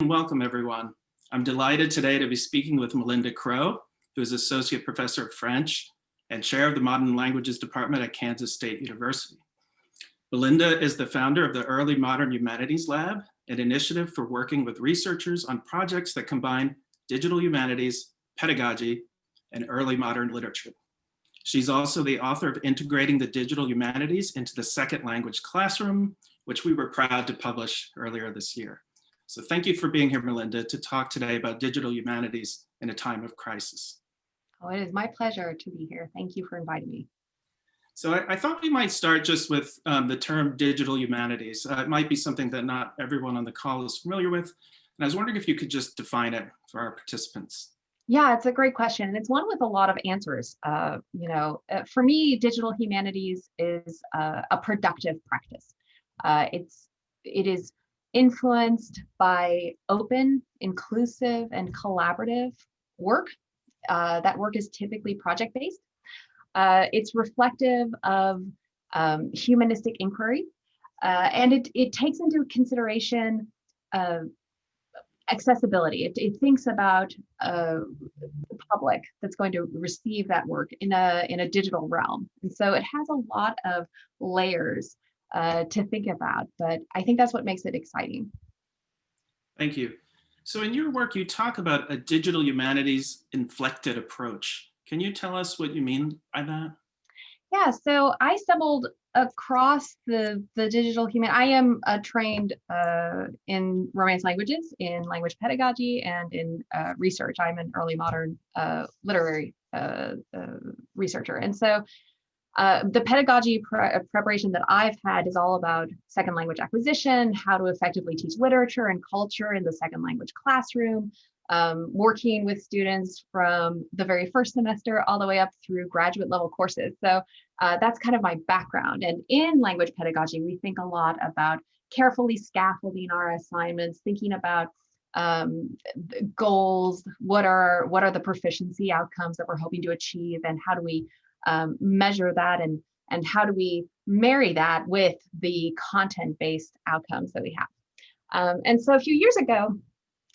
Welcome, everyone. I'm delighted today to be speaking with Melinda Cro, who is Associate Professor of French and Chair of the Modern Languages Department at Kansas State University. Melinda is the founder of the Early Modern Humanities Lab, an initiative for working with researchers on projects that combine digital humanities, pedagogy, and early modern literature. She's also the author of Integrating the Digital Humanities into the Second Language Classroom, which we were proud to publish earlier this year. So thank you for being here, Melinda, to talk today about digital humanities in a time of crisis. Oh, it is my pleasure to be here. Thank you for inviting me. So I thought we might start just with the term digital humanities. It might be something that not everyone on the call is familiar with. And I was wondering if you could just define it for our participants. Yeah, it's a great question. And it's one with a lot of answers. For me, digital humanities is a productive practice. It is influenced by open, inclusive, and collaborative work. That work is typically project-based. It's reflective of humanistic inquiry, and it takes into consideration accessibility. It thinks about the public that's going to receive that work in a digital realm. And so it has a lot of layers to think about, but I think that's what makes it exciting. Thank you. So in your work, you talk about a digital humanities inflected approach. Can you tell us what you mean by that? Yeah, so I stumbled across the digital human. I am trained in Romance languages, in language pedagogy, and in research. I'm an early modern literary researcher. And so the pedagogy preparation that I've had is all about second language acquisition, how to effectively teach literature and culture in the second language classroom, working with students from the very first semester all the way up through graduate level courses. So that's kind of my background. And in language pedagogy, we think a lot about carefully scaffolding our assignments, thinking about goals, what are the proficiency outcomes that we're hoping to achieve, and how do we measure that, and how do we marry that with the content-based outcomes that we have. And so a few years ago,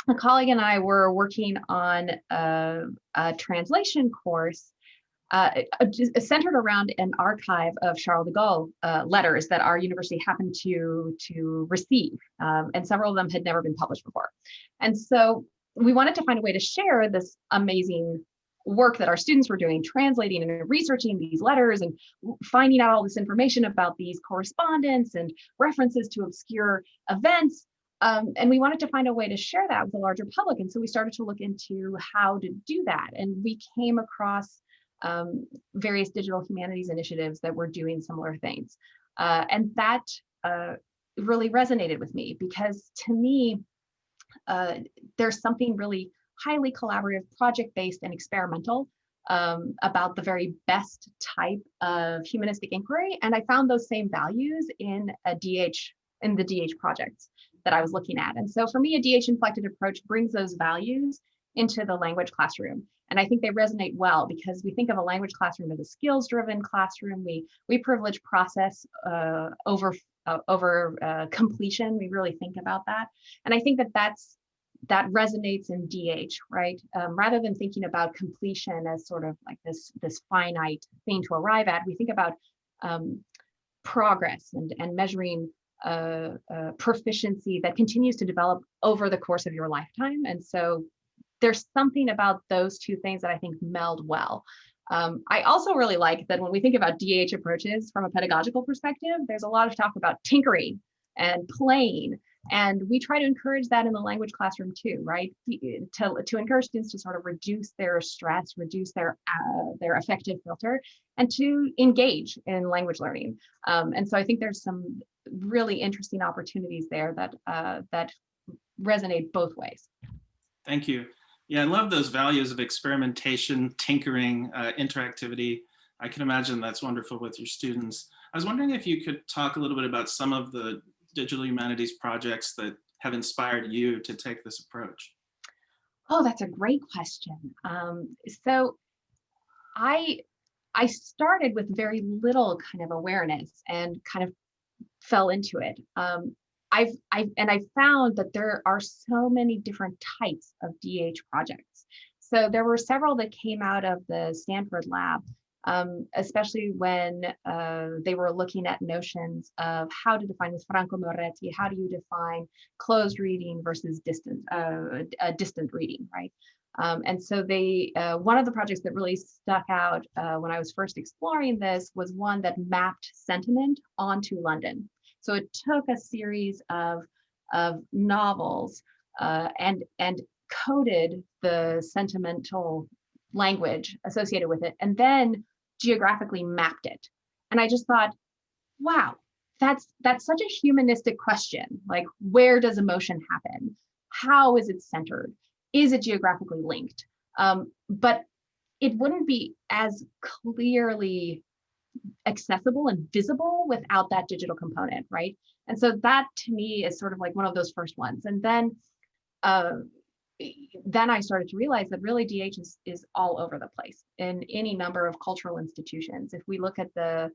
a colleague and I were working on a translation course centered around an archive of Charles de Gaulle letters that our university happened to receive, and several of them had never been published before. And so we wanted to find a way to share this amazing work that our students were doing, translating and researching these letters and finding out all this information about these correspondence and references to obscure events. And we wanted to find a way to share that with the larger public. And so we started to look into how to do that. And we came across various digital humanities initiatives that were doing similar things. And that really resonated with me, because to me, there's something really highly collaborative, project-based, and experimental about the very best type of humanistic inquiry. And I found those same values in the DH projects that I was looking at. And so for me, a DH inflected approach brings those values into the language classroom. And I think they resonate well, because we think of a language classroom as a skills-driven classroom. We privilege process over completion. We really think about that. And I think that resonates in DH, right? Rather than thinking about completion as sort of like this finite thing to arrive at, we think about progress and measuring proficiency that continues to develop over the course of your lifetime. And so there's something about those two things that I think meld well. I also really like that when we think about DH approaches from a pedagogical perspective, there's a lot of talk about tinkering and playing. And we try to encourage that in the language classroom too, right? To encourage students to sort of reduce their stress, reduce their affective filter, and to engage in language learning. And so I think there's some really interesting opportunities there that resonate both ways. Thank you. Yeah, I love those values of experimentation, tinkering, interactivity. I can imagine that's wonderful with your students. I was wondering if you could talk a little bit about some of the digital humanities projects that have inspired you to take this approach. Oh, that's a great question. So I started with very little kind of awareness and kind of fell into it. I've found that there are so many different types of DH projects. So there were several that came out of the Stanford lab, especially when they were looking at notions of how to define with Franco Moretti, how do you define closed reading versus distant reading, right? And so one of the projects that really stuck out when I was first exploring this was one that mapped sentiment onto London. So it took a series of novels and coded the sentimental language associated with it, and then geographically mapped it. And I just thought, wow, that's such a humanistic question. Like, where does emotion happen? How is it centered? Is it geographically linked? But it wouldn't be as clearly accessible and visible without that digital component, right? And so that to me is sort of like one of those first ones. And then I started to realize that really DH is all over the place in any number of cultural institutions. If we look at the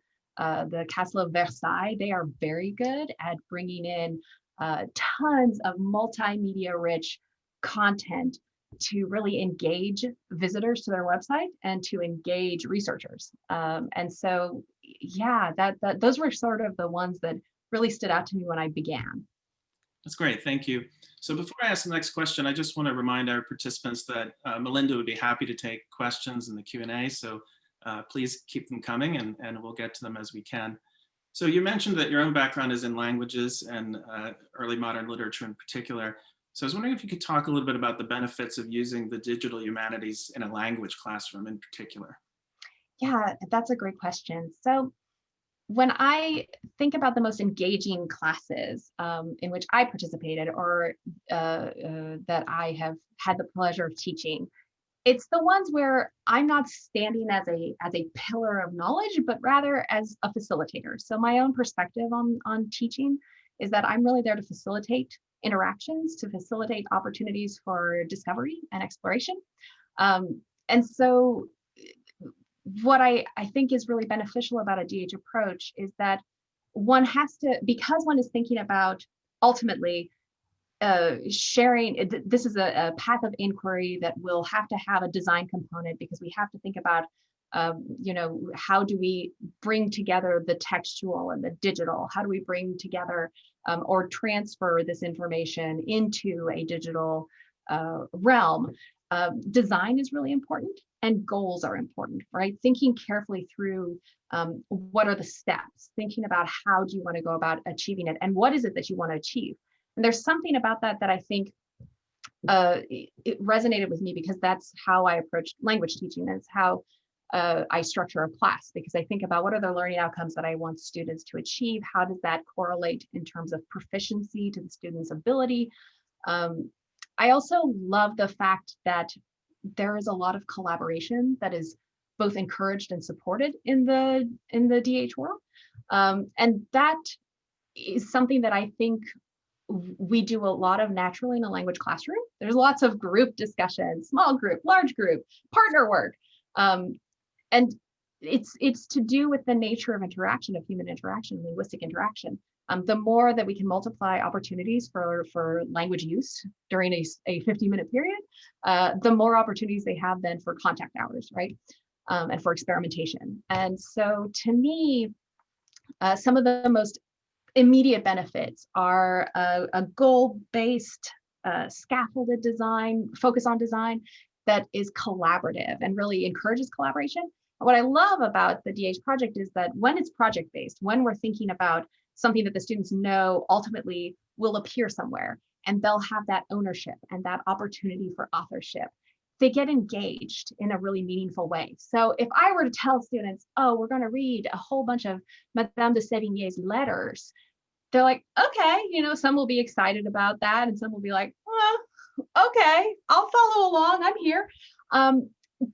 Castle of Versailles, they are very good at bringing in tons of multimedia rich content to really engage visitors to their website and to engage researchers. And so, yeah, those were sort of the ones that really stood out to me when I began. That's great, thank you. So before I ask the next question, I just want to remind our participants that Melinda would be happy to take questions in the Q&A, so please keep them coming and we'll get to them as we can. So you mentioned that your own background is in languages and early modern literature in particular. So I was wondering if you could talk a little bit about the benefits of using the digital humanities in a language classroom in particular. Yeah, that's a great question. So when I think about the most engaging classes in which I participated or that I have had the pleasure of teaching, it's the ones where I'm not standing as a pillar of knowledge, but rather as a facilitator. So my own perspective on teaching is that I'm really there to facilitate interactions, to facilitate opportunities for discovery and exploration. And so what I think is really beneficial about a DH approach is that one has to, because one is thinking about ultimately sharing, this is a path of inquiry that will have to have a design component, because we have to think about, how do we bring together the textual and the digital? How do we bring together or transfer this information into a digital realm? Design is really important, and goals are important, right? Thinking carefully through what are the steps, thinking about how do you want to go about achieving it, and what is it that you want to achieve. And there's something about that I think it resonated with me, because that's how I approach language teaching. That's how I structure a class, because I think about what are the learning outcomes that I want students to achieve? How does that correlate in terms of proficiency to the student's ability? I also love the fact that there is a lot of collaboration that is both encouraged and supported in the DH world. And that is something that I think we do a lot of naturally in a language classroom. There's lots of group discussion, small group, large group, partner work. And it's to do with the nature of interaction, of human interaction, linguistic interaction. The more that we can multiply opportunities for language use during a 50-minute period, the more opportunities they have then for contact hours, right? And for experimentation. And so to me, some of the most immediate benefits are a goal-based, scaffolded design, focus on design that is collaborative and really encourages collaboration. What I love about the DH project is that when it's project-based, when we're thinking about something that the students know ultimately will appear somewhere, and they'll have that ownership and that opportunity for authorship, they get engaged in a really meaningful way. So if I were to tell students, oh, we're going to read a whole bunch of Madame de Sévigné's letters, they're like, okay, some will be excited about that, and some will be like, okay, I'll follow along, I'm here.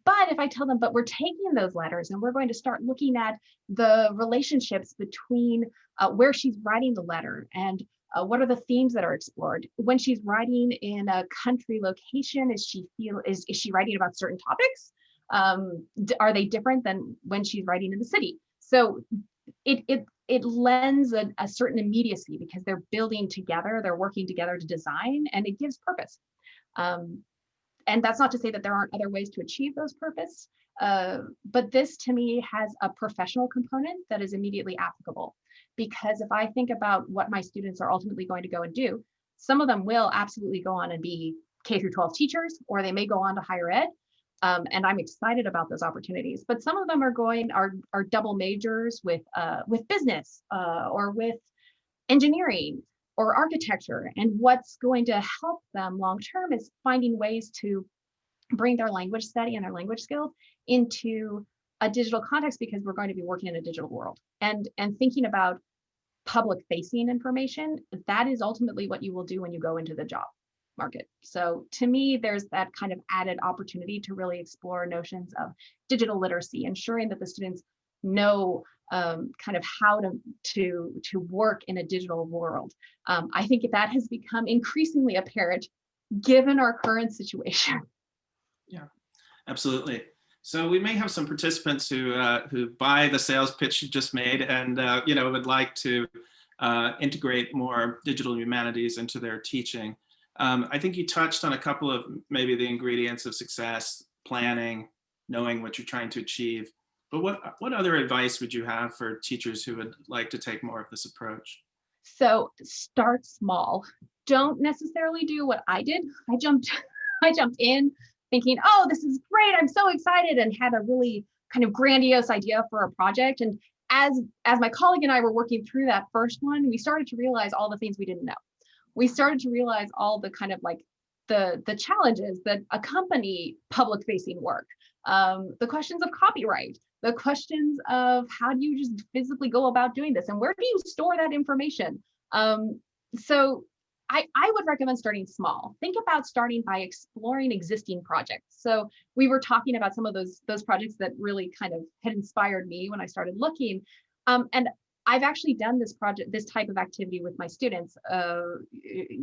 But if I tell them, but we're taking those letters and we're going to start looking at the relationships between where she's writing the letter and what are the themes that are explored. When she's writing in a country location, is she writing about certain topics? Are they different than when she's writing in the city? So it it lends a certain immediacy because they're building together, they're working together to design, and it gives purpose. And that's not to say that there aren't other ways to achieve those purpose, but this to me has a professional component that is immediately applicable. Because if I think about what my students are ultimately going to go and do, some of them will absolutely go on and be K through 12 teachers, or they may go on to higher ed. And I'm excited about those opportunities. But some of them are double majors with business or with engineering or architecture. And what's going to help them long term is finding ways to bring their language study and their language skills into a digital context, because we're going to be working in a digital world. And thinking about public facing information, that is ultimately what you will do when you go into the job market. So to me, there's that kind of added opportunity to really explore notions of digital literacy, ensuring that the students know kind of how to work in a digital world. I think that has become increasingly apparent given our current situation. Yeah, absolutely. So we may have some participants who buy the sales pitch you just made and would like to integrate more digital humanities into their teaching. I think you touched on a couple of maybe the ingredients of success: planning, knowing what you're trying to achieve. But what other advice would you have for teachers who would like to take more of this approach? So start small. Don't necessarily do what I did. I jumped in thinking, oh, this is great, I'm so excited, and had a really kind of grandiose idea for a project. And as my colleague and I were working through that first one, we started to realize all the things we didn't know. We started to realize all the kind of like the challenges that accompany public facing work, the questions of copyright, the questions of how do you just physically go about doing this, and where do you store that information? So I would recommend starting small. Think about starting by exploring existing projects. So we were talking about some of those projects that really kind of had inspired me when I started looking. And I've actually done this type of activity with my students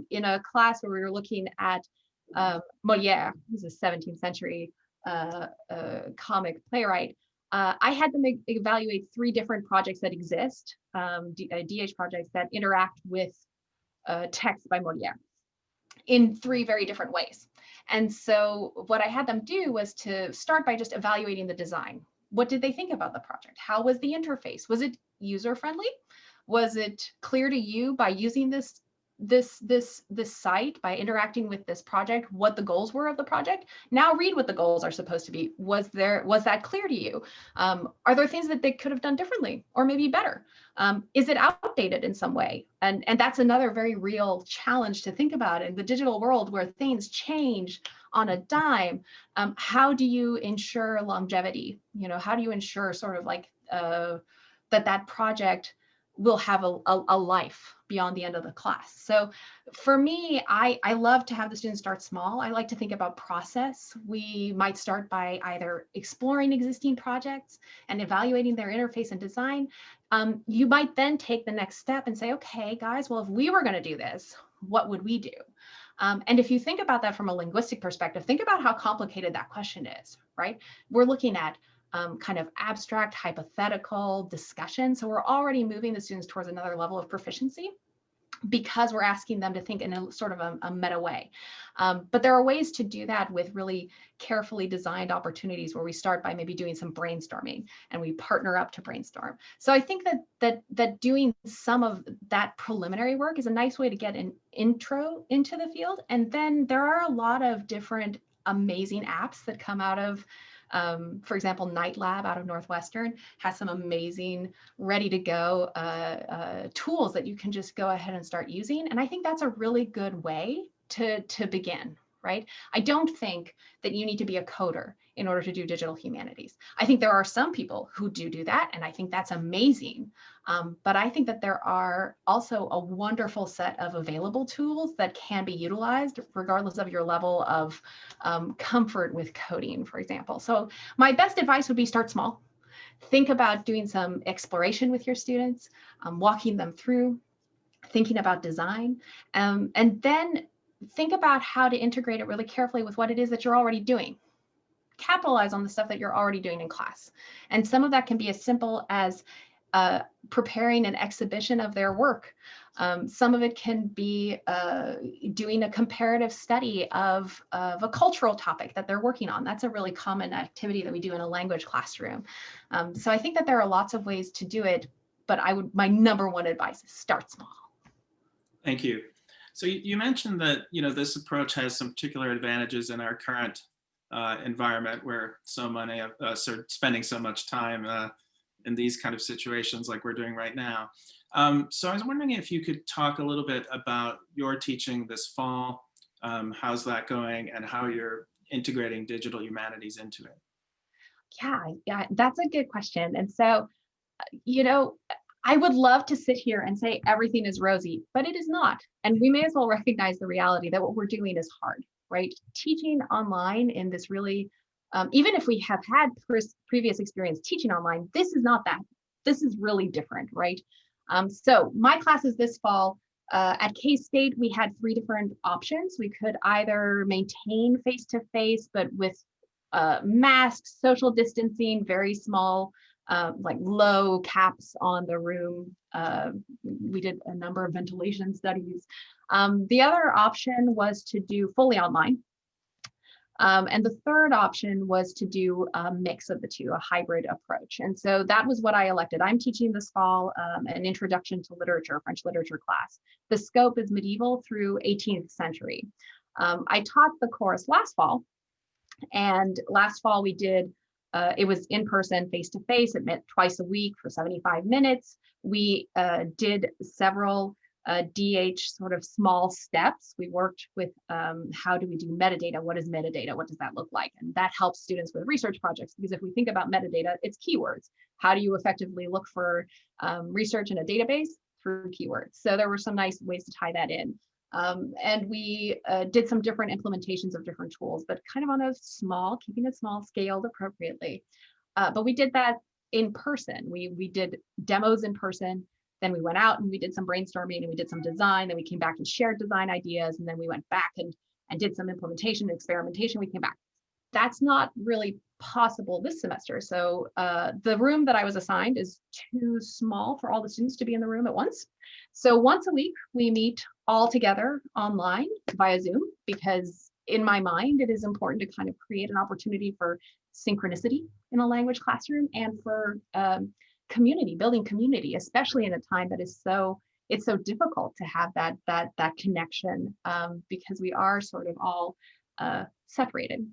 in a class where we were looking at Molière, who's a 17th century comic playwright. I had them evaluate 3 different projects that exist, DH projects that interact with text by Molière in 3 very different ways. And so what I had them do was to start by just evaluating the design. What did they think about the project? How was the interface? Was it user-friendly? Was it clear to you by using this site, by interacting with this project, what the goals were of the project? Now read what the goals are supposed to be. Was that clear to you? Are there things that they could have done differently or maybe better? Is it outdated in some way? And that's another very real challenge to think about in the digital world where things change on a dime. How do you ensure longevity? How do you ensure sort of like that project will have a life beyond the end of the class? So for me, I love to have the students start small. I like to think about process. We might start by either exploring existing projects and evaluating their interface and design. You might then take the next step and say, okay, guys, well, if we were going to do this, what would we do? And if you think about that from a linguistic perspective, think about how complicated that question is, right? We're looking at kind of abstract, hypothetical discussion. So we're already moving the students towards another level of proficiency because we're asking them to think in a sort of a meta way. But there are ways to do that with really carefully designed opportunities where we start by maybe doing some brainstorming and we partner up to brainstorm. So I think that doing some of that preliminary work is a nice way to get an intro into the field. And then there are a lot of different amazing apps that come out of for example, Night Lab out of Northwestern has some amazing ready to go tools that you can just go ahead and start using. And I think that's a really good way to begin, right? I don't think that you need to be a coder in order to do digital humanities. I think there are some people who do that, and I think that's amazing. But I think that there are also a wonderful set of available tools that can be utilized regardless of your level of comfort with coding, for example. So my best advice would be start small. Think about doing some exploration with your students, walking them through, thinking about design, and then think about how to integrate it really carefully with what it is that you're already doing. Capitalize on the stuff that you're already doing in class. And some of that can be as simple as preparing an exhibition of their work. Some of it can be doing a comparative study of a cultural topic that they're working on. That's a really common activity that we do in a language classroom. So I think that there are lots of ways to do it, but my number one advice is start small. Thank you. So you mentioned that, this approach has some particular advantages in our current environment where so many of us are spending so much time in these kind of situations like we're doing right now. So I was wondering if you could talk a little bit about your teaching this fall, how's that going, and how you're integrating digital humanities into it. Yeah, that's a good question. And so, I would love to sit here and say everything is rosy, but it is not. And we may as well recognize the reality that what we're doing is hard, right? Teaching online in this really, even if we have had previous experience teaching online, this is not that. This is really different, right? So my classes this fall, at K-State, we had 3 different options. We could either maintain face-to-face, but with masks, social distancing, very small, like low caps on the room. We did a number of ventilation studies. The other option was to do fully online. And the third option was to do a mix of the two, a hybrid approach. And so that was what I elected. I'm teaching this fall an introduction to literature, French literature class. The scope is medieval through 18th century. I taught the course last fall, and last fall we did, it was in person, face-to-face. It met twice a week for 75 minutes. We did several DH sort of small steps. We worked with how do we do metadata? What is metadata? What does that look like? And that helps students with research projects, because if we think about metadata, it's keywords. How do you effectively look for research in a database? Through keywords. So there were some nice ways to tie that in. And we did some different implementations of different tools, but kind of on a small, keeping it small, scaled appropriately. But we did that in person. We did demos in person. Then we went out and we did some brainstorming and we did some design. Then we came back and shared design ideas. And then we went back and did some implementation, experimentation. We came back. That's not really possible this semester. So the room that I was assigned is too small for all the students to be in the room at once. So once a week, we meet all together online via Zoom, because in my mind, it is important to kind of create an opportunity for synchronicity in a language classroom and for community, building community, especially in a time that is it's so difficult to have that connection because we are sort of all separated.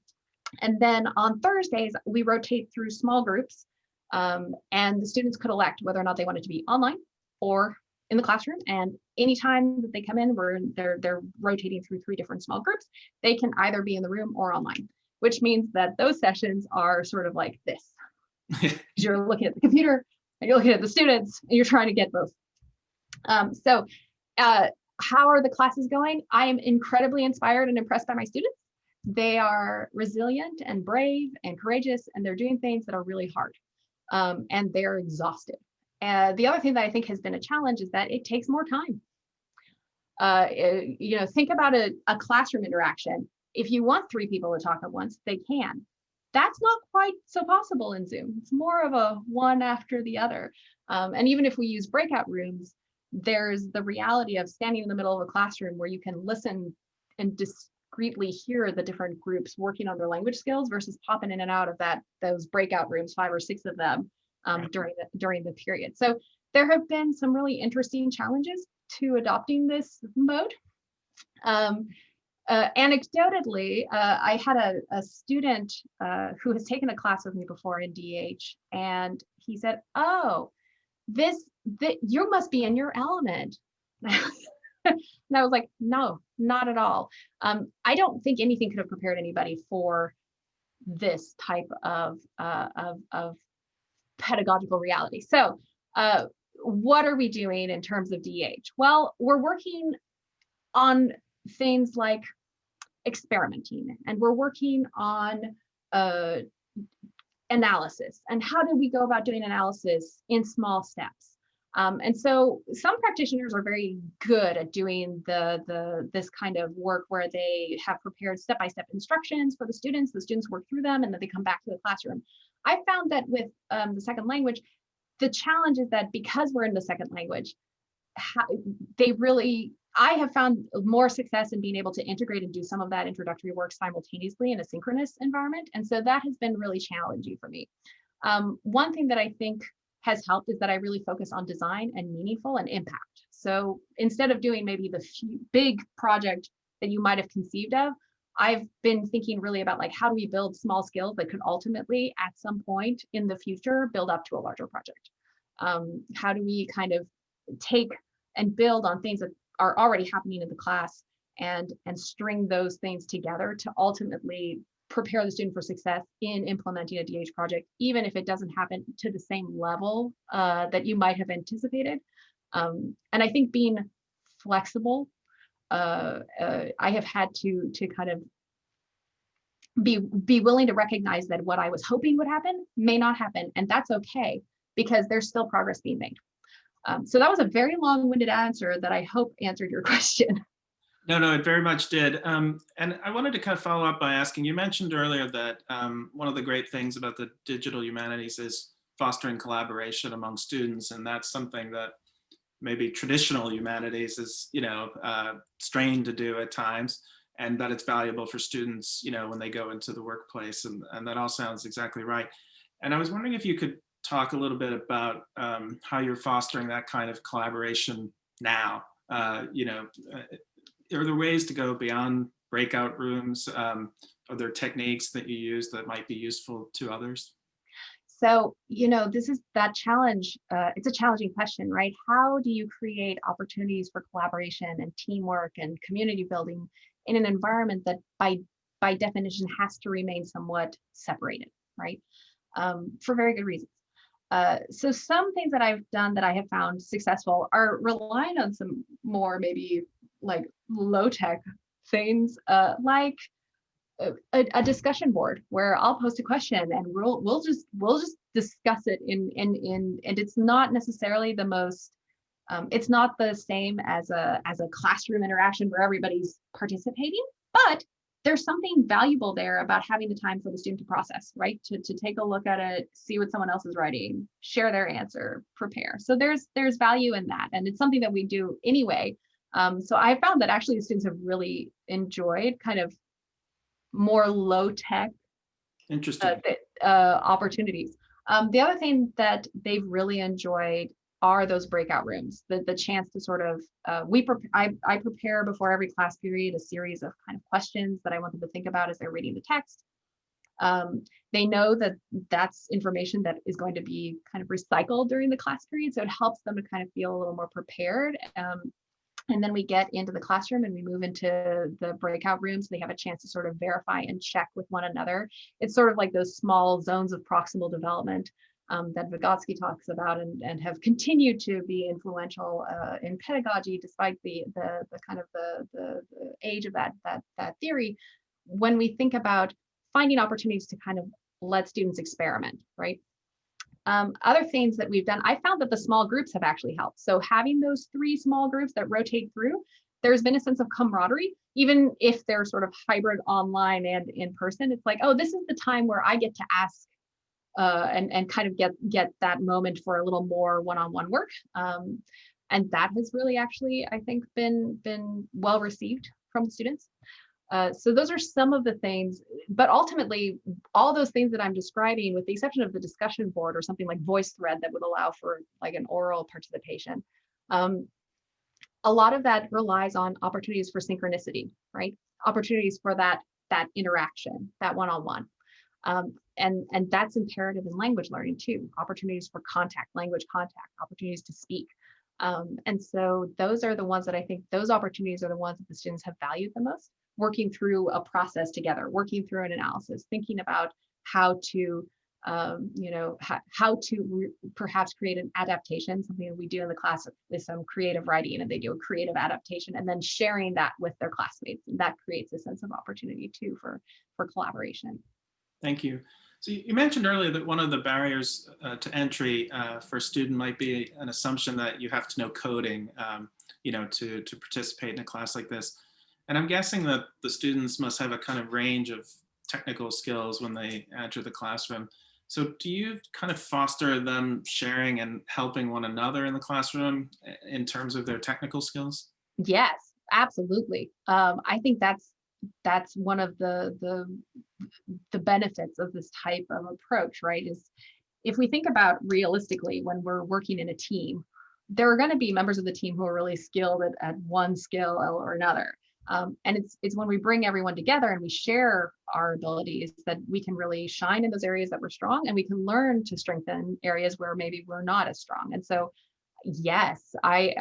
And then on Thursdays, we rotate through small groups, and the students could elect whether or not they wanted to be online or in the classroom. And anytime that they come in, they're rotating through 3 different small groups. They can either be in the room or online, which means that those sessions are sort of like this. You're looking at the computer and you're looking at the students and you're trying to get both. So how are the classes going? I am incredibly inspired and impressed by my students. They are resilient and brave and courageous, and they're doing things that are really hard, and they're exhausted. The other thing that I think has been a challenge is that it takes more time. Think about a classroom interaction. If you want 3 people to talk at once, they can. That's not quite so possible in Zoom. It's more of a one after the other. And even if we use breakout rooms, there's the reality of standing in the middle of a classroom where you can listen and discreetly hear the different groups working on their language skills versus popping in and out of those breakout rooms, 5 or 6 of them during the period. So there have been some really interesting challenges to adopting this mode. Anecdotally, I had a student who has taken a class with me before in DH, and he said, "Oh, you must be in your element." And I was like, no, not at all. I don't think anything could have prepared anybody for this type of pedagogical reality. So what are we doing in terms of DH? Well, we're working on things like experimenting, and we're working on analysis. And how do we go about doing analysis in small steps? And so some practitioners are very good at doing this kind of work where they have prepared step-by-step instructions for the students work through them, and then they come back to the classroom. I found that with the second language, the challenge is that because we're in the second language, I have found more success in being able to integrate and do some of that introductory work simultaneously in a synchronous environment. And so that has been really challenging for me. One thing that I think has helped is that I really focus on design and meaningful and impact. So instead of doing maybe the big project that you might have conceived of, I've been thinking really about like, how do we build small skills that could ultimately at some point in the future build up to a larger project? How do we kind of take and build on things that are already happening in the class and string those things together to ultimately prepare the student for success in implementing a DH project, even if it doesn't happen to the same level that you might have anticipated. And I think being flexible, I have had to kind of be willing to recognize that what I was hoping would happen may not happen, and that's okay because there's still progress being made. So that was a very long-winded answer that I hope answered your question. No, it very much did. And I wanted to kind of follow up by asking, you mentioned earlier that one of the great things about the digital humanities is fostering collaboration among students. And that's something that maybe traditional humanities is, strained to do at times, and that it's valuable for students, when they go into the workplace. And that all sounds exactly right. And I was wondering if you could talk a little bit about how you're fostering that kind of collaboration now. Are there ways to go beyond breakout rooms? Are there techniques that you use that might be useful to others? So, this is that challenge. It's a challenging question, right? How do you create opportunities for collaboration and teamwork and community building in an environment that by definition has to remain somewhat separated, right? For very good reasons. So some things that I've done that I have found successful are relying on some more maybe like low tech things, like a discussion board where I'll post a question and we'll just discuss it and it's not necessarily the most it's not the same as a classroom interaction where everybody's participating, but there's something valuable there about having the time for the student to process, right? To take a look at it, see what someone else is writing, share their answer, prepare. So there's value in that, and it's something that we do anyway. So I found that actually the students have really enjoyed kind of more low tech opportunities. The other thing that they've really enjoyed are those breakout rooms, the chance to sort of, I prepare before every class period a series of kind of questions that I want them to think about as they're reading the text. They know that that's information that is going to be kind of recycled during the class period, so it helps them to kind of feel a little more prepared. And then we get into the classroom and we move into the breakout rooms. They have a chance to sort of verify and check with one another. It's sort of like those small zones of proximal development that Vygotsky talks about and have continued to be influential in pedagogy, despite the kind of the age of that theory. When we think about finding opportunities to kind of let students experiment, right? Other things that we've done, I found that the small groups have actually helped. So having those 3 small groups that rotate through, there's been a sense of camaraderie, even if they're sort of hybrid online and in person. It's like, oh, this is the time where I get to ask and kind of get that moment for a little more one-on-one work. And that has really actually, I think, been well received from the students. So those are some of the things, but ultimately all those things that I'm describing, with the exception of the discussion board or something like VoiceThread that would allow for like an oral participation, a lot of that relies on opportunities for synchronicity, right? Opportunities for that interaction, that one-on-one. And that's imperative in language learning too. Opportunities for contact, language contact, opportunities to speak. And so those are the ones that I think, those opportunities are the ones that the students have valued the most. Working through a process together, working through an analysis, thinking about how to, perhaps create an adaptation. Something that we do in the class is some creative writing, and they do a creative adaptation, and then sharing that with their classmates. And that creates a sense of opportunity too for collaboration. Thank you. So you mentioned earlier that one of the barriers to entry for a student might be an assumption that you have to know coding, to participate in a class like this. And I'm guessing that the students must have a kind of range of technical skills when they enter the classroom. So do you kind of foster them sharing and helping one another in the classroom in terms of their technical skills? Yes, absolutely. I think that's one of the benefits of this type of approach, right? Is if we think about realistically when we're working in a team, there are going to be members of the team who are really skilled at one skill or another. And it's when we bring everyone together and we share our abilities that we can really shine in those areas that we're strong, and we can learn to strengthen areas where maybe we're not as strong. And so yes, I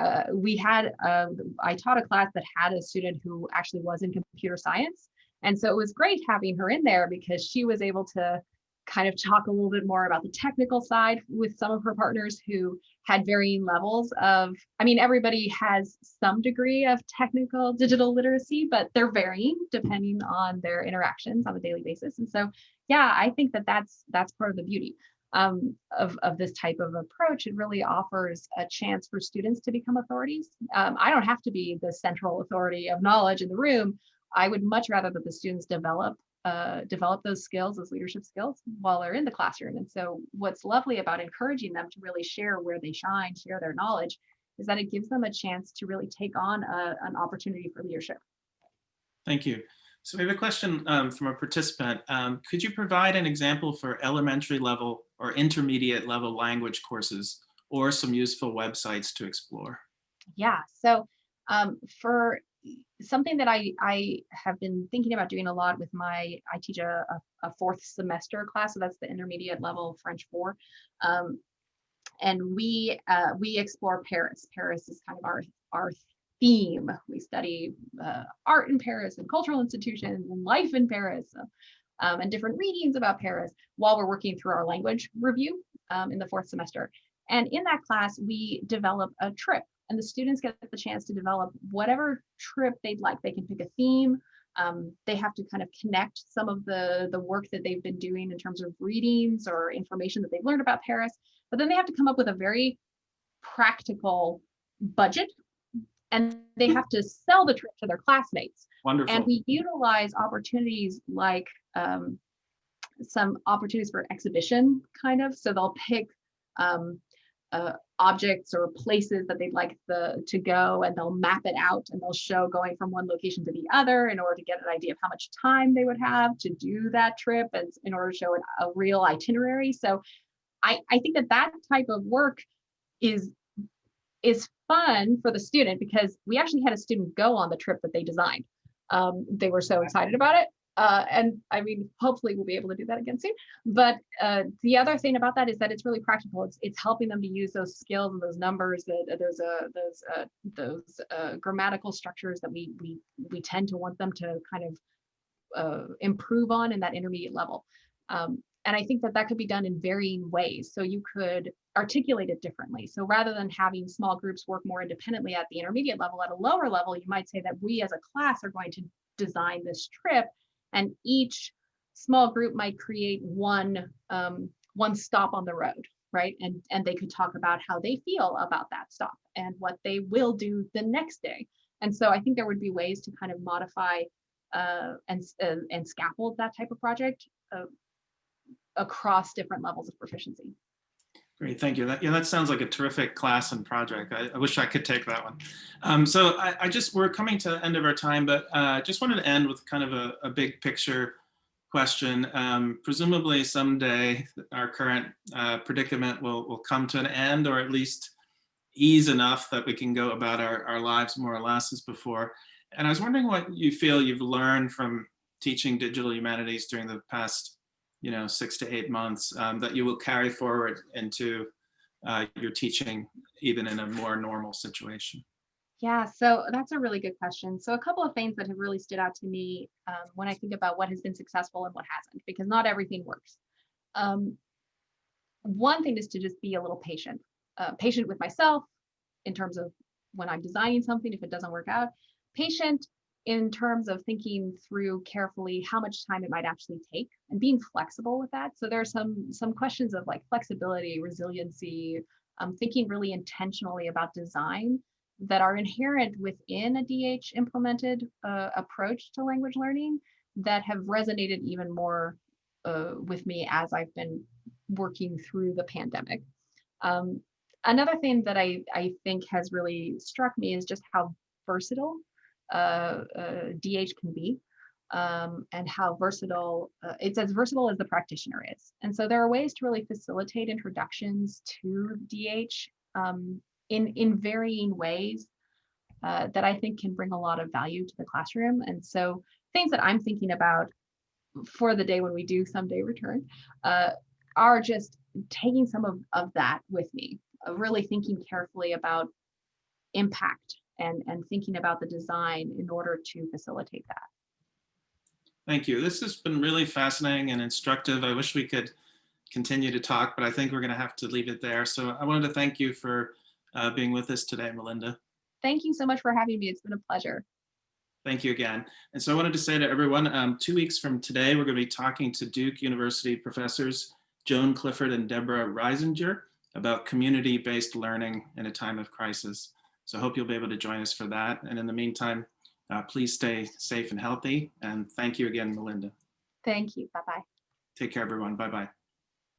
taught a class that had a student who actually was in computer science. And so it was great having her in there because she was able to kind of talk a little bit more about the technical side with some of her partners who had varying levels of, I mean, everybody has some degree of technical digital literacy, but they're varying depending on their interactions on a daily basis. And so, yeah, I think that's part of the beauty of this type of approach. It really offers a chance for students to become authorities. I don't have to be the central authority of knowledge in the room. I would much rather that the students develop those skills, those leadership skills, while they're in the classroom. And so what's lovely about encouraging them to really share where they shine, share their knowledge, is that it gives them a chance to really take on an opportunity for leadership. Thank you. So we have a question from a participant. Could you provide an example for elementary level or intermediate level language courses or some useful websites to explore? Yeah. So for something that I have been thinking about doing a lot with I teach a fourth semester class, so that's the intermediate level French 4, and we explore Paris. Paris is kind of our theme. We study art in Paris and cultural institutions and life in Paris, and different readings about Paris while we're working through our language review in the fourth semester. And in that class, we develop a trip, and the students get the chance to develop whatever trip they'd like. They can pick a theme. They have to kind of connect some of the work that they've been doing in terms of readings or information that they've learned about Paris, but then they have to come up with a very practical budget, and they have to sell the trip to their classmates. Wonderful. And we utilize opportunities like some opportunities for exhibition, kind of. So they'll pick objects or places that they'd like to go, and they'll map it out, and they'll show going from one location to the other in order to get an idea of how much time they would have to do that trip, and in order to show a real itinerary. So I think that type of work is fun for the student, because we actually had a student go on the trip that they designed. They were so excited about it. And I mean, hopefully we'll be able to do that again soon. But the other thing about that is that it's really practical. It's helping them to use those skills and those numbers, those grammatical structures that we tend to want them to kind of improve on in that intermediate level. And I think that could be done in varying ways. So you could articulate it differently. So rather than having small groups work more independently at the intermediate level, at a lower level, you might say that we as a class are going to design this trip, and each small group might create one stop on the road, right? And they could talk about how they feel about that stop and what they will do the next day. And so I think there would be ways to kind of modify and scaffold that type of project across different levels of proficiency. Great, thank you. That sounds like a terrific class and project. I wish I could take that one. So we're coming to the end of our time, but just wanted to end with kind of a big picture question. Presumably someday our current predicament will come to an end, or at least ease enough that we can go about our lives more or less as before. And I was wondering what you feel you've learned from teaching digital humanities during the past 6 to 8 months that you will carry forward into your teaching, even in a more normal situation? Yeah, so that's a really good question. So a couple of things that have really stood out to me when I think about what has been successful and what hasn't, because not everything works. One thing is to just be a little patient with myself in terms of when I'm designing something, if it doesn't work out, patient in terms of thinking through carefully how much time it might actually take, and being flexible with that. So there are some questions of like flexibility, resiliency, thinking really intentionally about design that are inherent within a DH implemented approach to language learning that have resonated even more with me as I've been working through the pandemic. Another thing that I think has really struck me is just how versatile DH can be, and how versatile, it's as versatile as the practitioner is. And so there are ways to really facilitate introductions to DH in varying ways that I think can bring a lot of value to the classroom. And so things that I'm thinking about for the day when we do someday return are just taking some of that with me, really thinking carefully about impact and thinking about the design in order to facilitate that. Thank you. This has been really fascinating and instructive. I wish we could continue to talk, but I think we're going to have to leave it there. So I wanted to thank you for being with us today, Melinda. Thank you so much for having me. It's been a pleasure. Thank you again. And so I wanted to say to everyone, 2 weeks from today, we're going to be talking to Duke University professors Joan Clifford and Deborah Reisinger about community-based learning in a time of crisis. So I hope you'll be able to join us for that. And in the meantime, please stay safe and healthy. And thank you again, Melinda. Thank you. Bye-bye. Take care, everyone. Bye-bye.